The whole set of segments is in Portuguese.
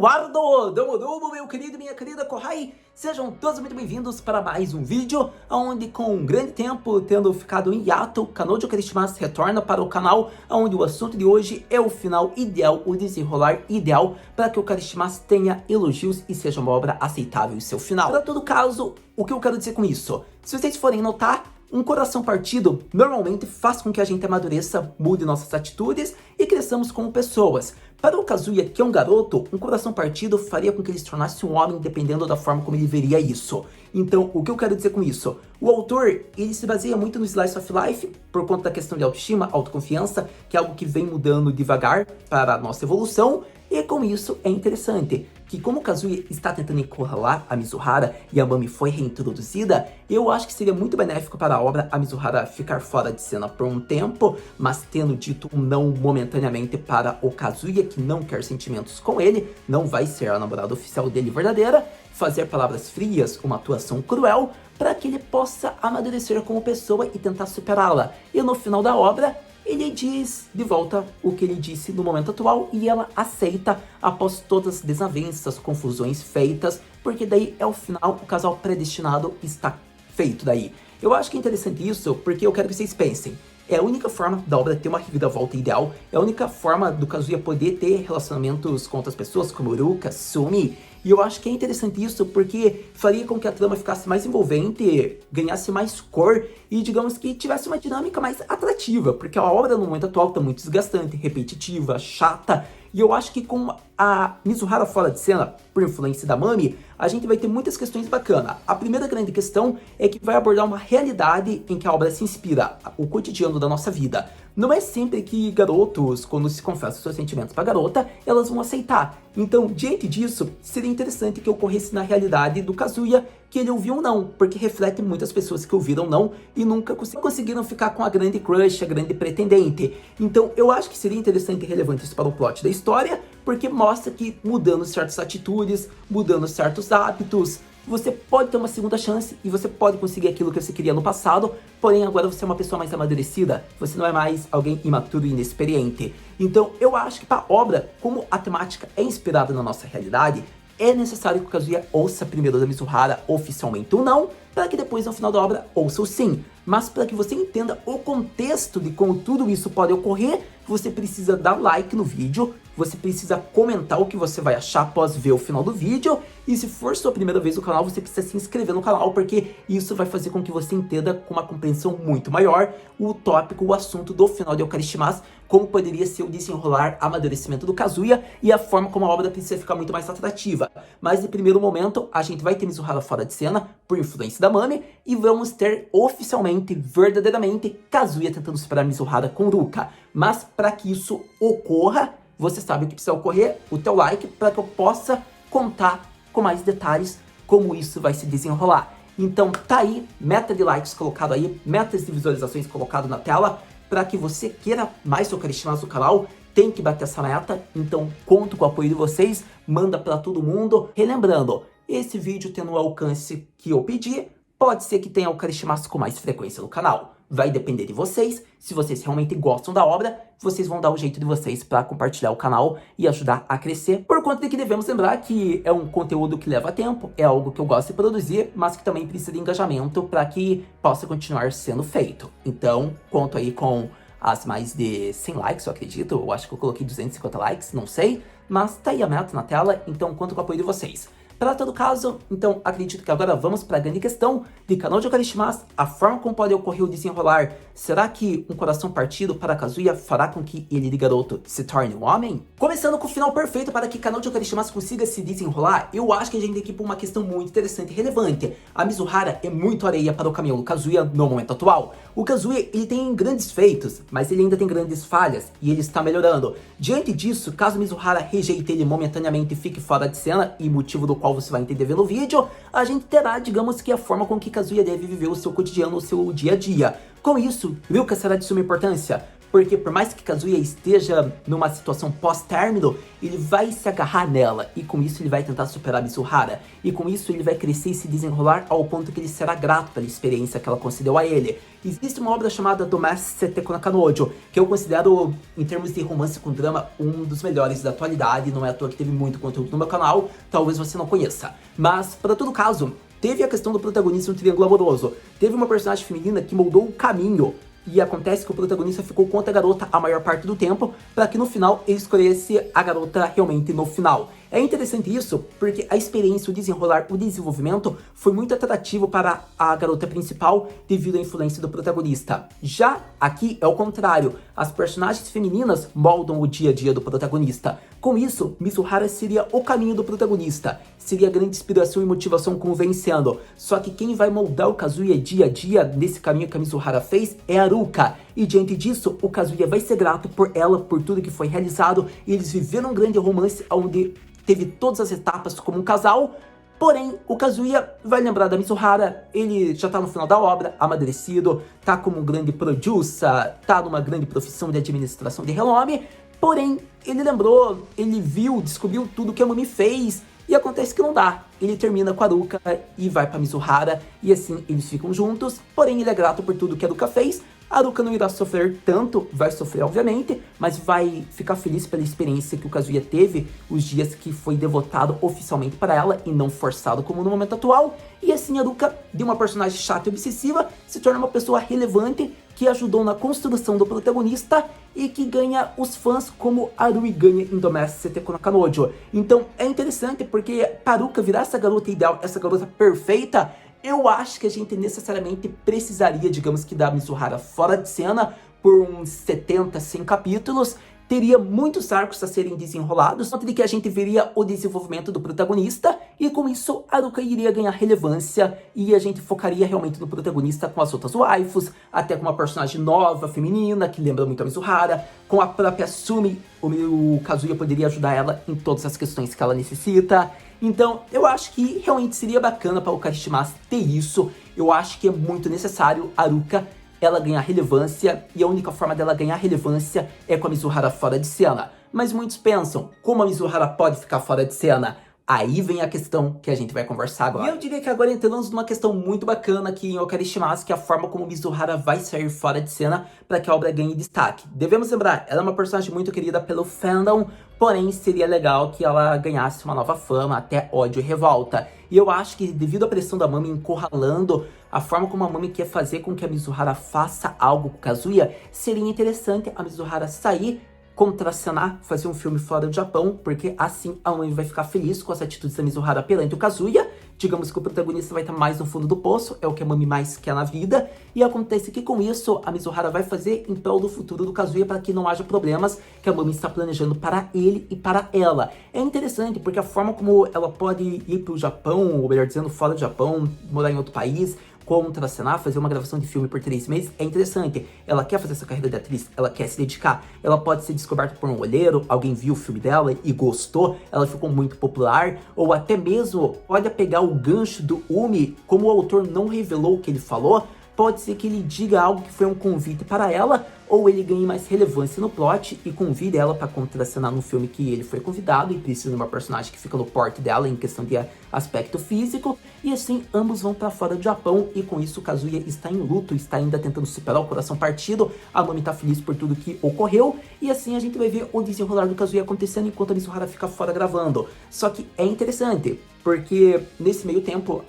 Eduardo, Domo, meu querido e minha querida Kohai, sejam todos muito bem-vindos para mais um vídeo, onde com um grande tempo tendo ficado em hiato, Kanojo Karishimasu retorna para o canal, onde o assunto de hoje é o final ideal, o desenrolar ideal, para que o Karishimasu tenha elogios e seja uma obra aceitável em seu final. Para todo caso, o que eu quero dizer com isso? Se vocês forem notar, um coração partido normalmente faz com que a gente amadureça, mude nossas atitudes e cresçamos como pessoas. Para o Kazuya, que é um garoto, um coração partido faria com que ele se tornasse um homem dependendo da forma como ele veria isso. Então, o que eu quero dizer com isso? O autor, ele se baseia muito no Slice of Life, por conta da questão de autoestima, autoconfiança, que é algo que vem mudando devagar para a nossa evolução, e com isso é interessante que como o Kazuya está tentando encurralar a Mizuhara e a Mami foi reintroduzida, eu acho que seria muito benéfico para a obra a Mizuhara ficar fora de cena por um tempo, mas tendo dito um não momentaneamente para o Kazuya, que não quer sentimentos com ele, não vai ser a namorada oficial dele verdadeira, fazer palavras frias, uma atuação cruel, para que ele possa amadurecer como pessoa e tentar superá-la. E no final da obra, ele diz de volta o que ele disse no momento atual e ela aceita após todas as desavenças, confusões feitas, porque daí é o final, o casal predestinado está feito daí. Eu acho que é interessante isso porque eu quero que vocês pensem. É a única forma da obra ter uma reviravolta ideal, é a única forma do Kazuya poder ter relacionamentos com outras pessoas, como Uruka, Sumi. E eu acho que é interessante isso porque faria com que a trama ficasse mais envolvente, ganhasse mais cor e digamos que tivesse uma dinâmica mais atrativa, porque a obra no momento atual está muito desgastante, repetitiva, chata. E eu acho que com a Mizuhara fora de cena, por influência da Mami, a gente vai ter muitas questões bacanas. A primeira grande questão é que vai abordar uma realidade em que a obra se inspira, o cotidiano da nossa vida. Não é sempre que garotos, quando se confessam seus sentimentos para garota, elas vão aceitar. Então, diante disso, seria interessante que ocorresse na realidade do Kazuya que ele ouviu um não, porque reflete muitas pessoas que ouviram não e nunca conseguiram ficar com a grande crush, a grande pretendente. Então, eu acho que seria interessante e relevante isso para o plot da história, porque mostra que mudando certas atitudes, mudando certos hábitos, você pode ter uma segunda chance e você pode conseguir aquilo que você queria no passado, porém agora você é uma pessoa mais amadurecida, você não é mais alguém imaturo e inexperiente. Então eu acho que para a obra, como a temática é inspirada na nossa realidade, é necessário que o Kazuya ouça primeiro da Mizuhara oficialmente ou não, para que depois no final da obra ouça o sim. Mas para que você entenda o contexto de como tudo isso pode ocorrer, você precisa dar like no vídeo, você precisa comentar o que você vai achar após ver o final do vídeo, e se for sua primeira vez no canal, você precisa se inscrever no canal, porque isso vai fazer com que você entenda com uma compreensão muito maior o tópico, o assunto do final de Karishimasu, como poderia ser o desenrolar, amadurecimento do Kazuya e a forma como a obra precisa ficar muito mais atrativa. Mas de primeiro momento, a gente vai ter Mizuhara fora de cena, por influência da Mami, e vamos ter oficialmente, verdadeiramente, Kazuya tentando superar Mizuhara com Ruka. Mas para que isso ocorra, você sabe o que precisa ocorrer, o teu like, para que eu possa contar com mais detalhes como isso vai se desenrolar. Então tá aí, meta de likes colocado aí, metas de visualizações colocado na tela, para que você queira mais seu Karishimasu no canal, tem que bater essa meta, então conto com o apoio de vocês, manda para todo mundo. Relembrando, esse vídeo tendo o alcance que eu pedi, pode ser que tenha o Karishimasu com mais frequência no canal. Vai depender de vocês, se vocês realmente gostam da obra, vocês vão dar o jeito de vocês para compartilhar o canal e ajudar a crescer. Por conta de que devemos lembrar que é um conteúdo que leva tempo, é algo que eu gosto de produzir, mas que também precisa de engajamento para que possa continuar sendo feito. Então, conto aí com as mais de 100 likes, eu acredito, eu acho que eu coloquei 250 likes, não sei, mas tá aí a meta na tela, então conto com o apoio de vocês. Para todo caso, então acredito que agora vamos para a grande questão de Kanojo Karishimasu, a forma como pode ocorrer o desenrolar. Será que um coração partido para Kazuya fará com que ele de garoto se torne um homem? Começando com o final perfeito para que Kanojo Karishimasu consiga se desenrolar, eu acho que a gente tem que ir para uma questão muito interessante e relevante. A Mizuhara é muito areia para o caminhão do Kazuya no momento atual. O Kazuya, ele tem grandes feitos, mas ele ainda tem grandes falhas e ele está melhorando. Diante disso, caso Mizuhara rejeite ele momentaneamente e fique fora de cena, e motivo do qual você vai entender vendo o vídeo, a gente terá, digamos que a forma com que Kazuya deve viver o seu cotidiano, o seu dia a dia. Com isso, Ruka será de suma importância, porque por mais que Kazuya esteja numa situação pós-término, ele vai se agarrar nela, e com isso ele vai tentar superar Mizuhara, e com isso ele vai crescer e se desenrolar ao ponto que ele será grato pela experiência que ela concedeu a ele. Existe uma obra chamada Domestic Seteko Nakanojo, que eu considero, em termos de romance com drama, um dos melhores da atualidade, não é à toa que teve muito conteúdo no meu canal, talvez você não conheça. Mas, para todo caso, teve a questão do protagonista no triângulo amoroso, teve uma personagem feminina que moldou o caminho, e acontece que o protagonista ficou contra a garota a maior parte do tempo, para que no final ele escolhesse a garota realmente no final. É interessante isso, porque a experiência, o desenrolar, o desenvolvimento foi muito atrativo para a garota principal devido à influência do protagonista. Já aqui é o contrário, as personagens femininas moldam o dia a dia do protagonista. Com isso, Mizuhara seria o caminho do protagonista, seria a grande inspiração e motivação convencendo. Só que quem vai moldar o Kazuya dia a dia nesse caminho que a Mizuhara fez é a Haruka. E diante disso, o Kazuya vai ser grato por ela, por tudo que foi realizado, e eles viveram um grande romance onde teve todas as etapas como um casal. Porém, o Kazuya vai lembrar da Mizuhara, ele já tá no final da obra, amadurecido, tá como um grande producer, tá numa grande profissão de administração de renome, porém, ele lembrou, ele viu, descobriu tudo que a Mami fez, e acontece que não dá. Ele termina com a Haruka e vai pra Mizuhara, e assim eles ficam juntos, porém ele é grato por tudo que a Haruka fez. A Haruka não irá sofrer tanto, vai sofrer obviamente, mas vai ficar feliz pela experiência que o Kazuya teve os dias que foi devotado oficialmente para ela e não forçado como no momento atual. E assim a Haruka, de uma personagem chata e obsessiva, se torna uma pessoa relevante que ajudou na construção do protagonista e que ganha os fãs como Arui ganha em Domestic Seteko Nakanojo. Então é interessante porque para Haruka virar essa garota ideal, essa garota perfeita, eu acho que a gente necessariamente precisaria, digamos que da Mizuhara fora de cena por uns 70, 100 capítulos. Teria muitos arcos a serem desenrolados, de que a gente veria o desenvolvimento do protagonista, e com isso Haruka iria ganhar relevância, e a gente focaria realmente no protagonista com as outras waifus, até com uma personagem nova, feminina, que lembra muito a Mizuhara, com a própria Sumi, o Kazuya poderia ajudar ela em todas as questões que ela necessita. Então, eu acho que realmente seria bacana para o Karishimasu ter isso. Eu acho que é muito necessário a Haruka ela ganhar relevância, e a única forma dela ganhar relevância é com a Mizuhara fora de cena. Mas muitos pensam, como a Mizuhara pode ficar fora de cena? Aí vem a questão que a gente vai conversar agora. E eu diria que agora entramos numa questão muito bacana aqui em Okarishimasu, que é a forma como Mizuhara vai sair fora de cena para que a obra ganhe destaque. Devemos lembrar, ela é uma personagem muito querida pelo fandom, porém seria legal que ela ganhasse uma nova fama, até ódio e revolta. E eu acho que devido à pressão da Mami encurralando, a forma como a Mami quer fazer com que a Mizuhara faça algo com Kazuya, seria interessante a Mizuhara sair, contracenar, fazer um filme fora do Japão, porque assim a Mami vai ficar feliz com as atitudes da Mizuhara perante o Kazuya. Digamos que o protagonista vai estar mais no fundo do poço, é o que a Mami mais quer na vida, e acontece que com isso a Mizuhara vai fazer em prol do futuro do Kazuya para que não haja problemas que a Mami está planejando para ele e para ela. É interessante porque a forma como ela pode ir para o Japão, ou melhor dizendo, fora do Japão, morar em outro país, contracenar, fazer uma gravação de filme por 3 meses, é interessante. Ela quer fazer essa carreira de atriz, ela quer se dedicar, ela pode ser descoberta por um olheiro, alguém viu o filme dela e gostou, ela ficou muito popular, ou até mesmo pode pegar o gancho do Umi, como o autor não revelou o que ele falou, pode ser que ele diga algo que foi um convite para ela, ou ele ganhe mais relevância no plot e convide ela para contracenar no filme que ele foi convidado e precisa de uma personagem que fica no porte dela em questão de aspecto físico, e assim ambos vão para fora do Japão, e com isso o Kazuya está em luto, está ainda tentando superar o coração partido, a Mami está feliz por tudo que ocorreu, e assim a gente vai ver o desenrolar do Kazuya acontecendo enquanto a Mizuhara fica fora gravando. Só que é interessante, porque nesse meio tempo,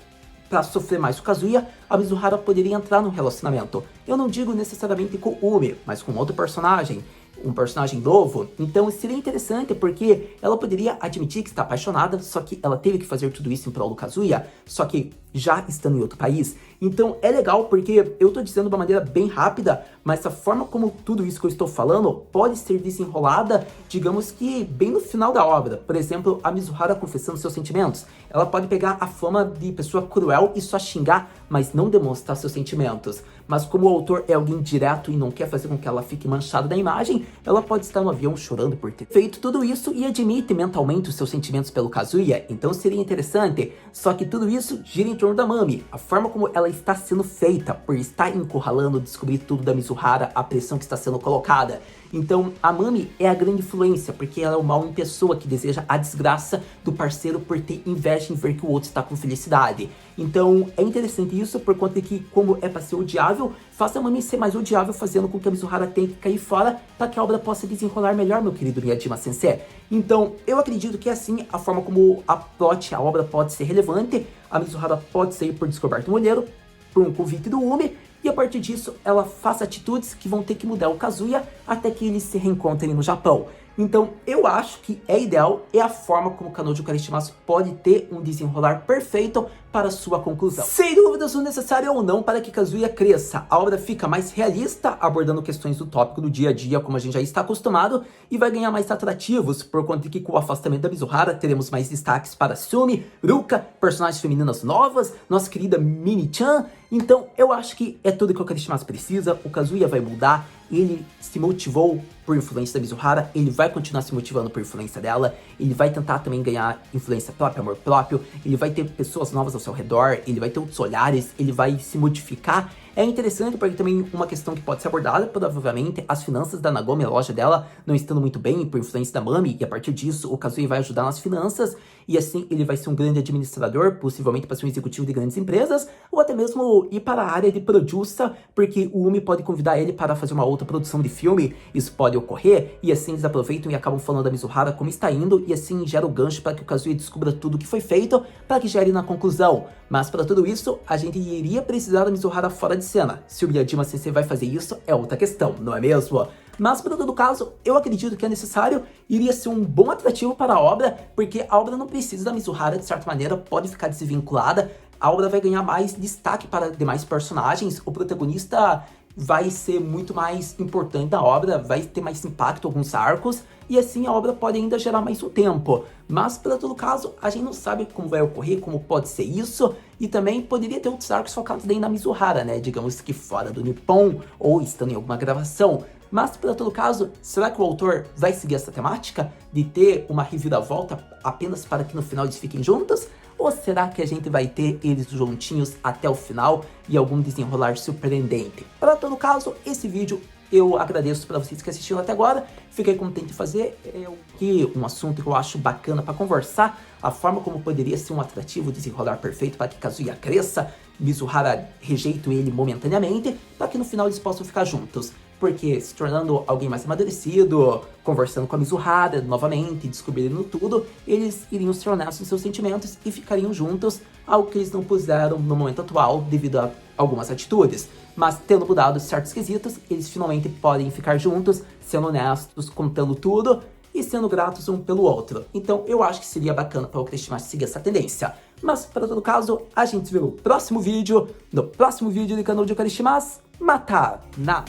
para sofrer mais o Kazuya, a Mizuhara poderia entrar no relacionamento. Eu não digo necessariamente com o Umi, mas com outro personagem, um personagem novo. Então seria interessante porque ela poderia admitir que está apaixonada, só que ela teve que fazer tudo isso em prol do Kazuya, só que já estando em outro país. Então é legal porque eu tô dizendo de uma maneira bem rápida, mas a forma como tudo isso que eu estou falando pode ser desenrolada, digamos que bem no final da obra. Por exemplo, a Mizuhara confessando seus sentimentos. Ela pode pegar a fama de pessoa cruel e só xingar, mas não demonstrar seus sentimentos. mas como o autor é alguém direto e não quer fazer com que ela fique manchada da imagem, ela pode estar no avião chorando por ter feito tudo isso e admite mentalmente os seus sentimentos pelo Kazuya, então seria interessante. Só que tudo isso gira em torno da Mami, a forma como ela está sendo feita, por estar encurralando, descobrir tudo da Mizuhara, a pressão que está sendo colocada. Então a Mami é a grande influência, porque ela é o mal em pessoa que deseja a desgraça do parceiro por ter inveja em ver que o outro está com felicidade. Então é interessante isso por conta de que, como é para ser odiável, faça a Mami ser mais odiável, fazendo com que a Mizuhara tenha que cair fora para que a obra possa desenrolar melhor, meu querido Miyajima Sensei. Então eu acredito que assim, a forma como a obra pode ser relevante, a Mizuhara pode sair por descoberto um olheiro, por um convite do Umi, e a partir disso ela faça atitudes que vão ter que mudar o Kazuya até que eles se reencontrem no Japão. Então eu acho que é ideal, é a forma como o Kanojo Karishimasu pode ter um desenrolar perfeito para sua conclusão. Sem dúvidas o necessário ou não para que Kazuya cresça, a obra fica mais realista, abordando questões do tópico do dia a dia como a gente já está acostumado, e vai ganhar mais atrativos, por conta de que com o afastamento da Mizuhara teremos mais destaques para Sumi, Ruka, personagens femininas novas, nossa querida Mini-chan. Então eu acho que é tudo que o Karishimasu precisa, o Kazuya vai mudar, ele se motivou por influência da Mizuhara, ele vai continuar se motivando por influência dela, ele vai tentar também ganhar influência própria, amor próprio, ele vai ter pessoas novas ao seu redor, ele vai ter outros olhares, ele vai se modificar. É interessante porque também uma questão que pode ser abordada, provavelmente, as finanças da Nagomi, a loja dela, não estando muito bem por influência da Mami, e a partir disso o Kazuya vai ajudar nas finanças, e assim ele vai ser um grande administrador, possivelmente para ser um executivo de grandes empresas, ou até mesmo ir para a área de producer, porque o Umi pode convidar ele para fazer uma outra produção de filme, isso pode ocorrer, e assim eles aproveitam e acabam falando da Mizuhara como está indo, e assim gera o gancho para que o Kazuya descubra tudo o que foi feito, para que gere na conclusão. Mas para tudo isso, a gente iria precisar da Mizuhara fora de cena. Se o Miyajima Sensei vai fazer isso, é outra questão, não é mesmo? Mas, para todo caso, eu acredito que é necessário, iria ser um bom atrativo para a obra, porque a obra não precisa da Mizuhara, de certa maneira, pode ficar desvinculada, a obra vai ganhar mais destaque para demais personagens, o protagonista vai ser muito mais importante na obra, vai ter mais impacto em alguns arcos, e assim a obra pode ainda gerar mais um tempo. Mas, para todo caso, a gente não sabe como vai ocorrer, como pode ser isso, e também poderia ter outros arcos focados daí na Mizuhara, né, digamos que fora do Nippon, ou estando em alguma gravação. Mas, para todo caso, será que o autor vai seguir essa temática de ter uma reviravolta apenas para que no final eles fiquem juntos? Ou será que a gente vai ter eles juntinhos até o final e algum desenrolar surpreendente? Para todo caso, esse vídeo eu agradeço para vocês que assistiram até agora. Fiquei contente de fazer um assunto que eu acho bacana para conversar. A forma como poderia ser um atrativo desenrolar perfeito para que Kazuya cresça, Mizuhara rejeite ele momentaneamente, para que no final eles possam ficar juntos. Porque se tornando alguém mais amadurecido, conversando com a Mizuhara novamente, descobrindo tudo, eles iriam ser honestos em seus sentimentos e ficariam juntos, algo que eles não puseram no momento atual devido a algumas atitudes. Mas tendo mudado certos quesitos, eles finalmente podem ficar juntos, sendo honestos, contando tudo e sendo gratos um pelo outro. Então eu acho que seria bacana para o Karishimasu seguir essa tendência. Mas para todo caso, a gente se vê no próximo vídeo de Kanojo Karishimasu. Mata na!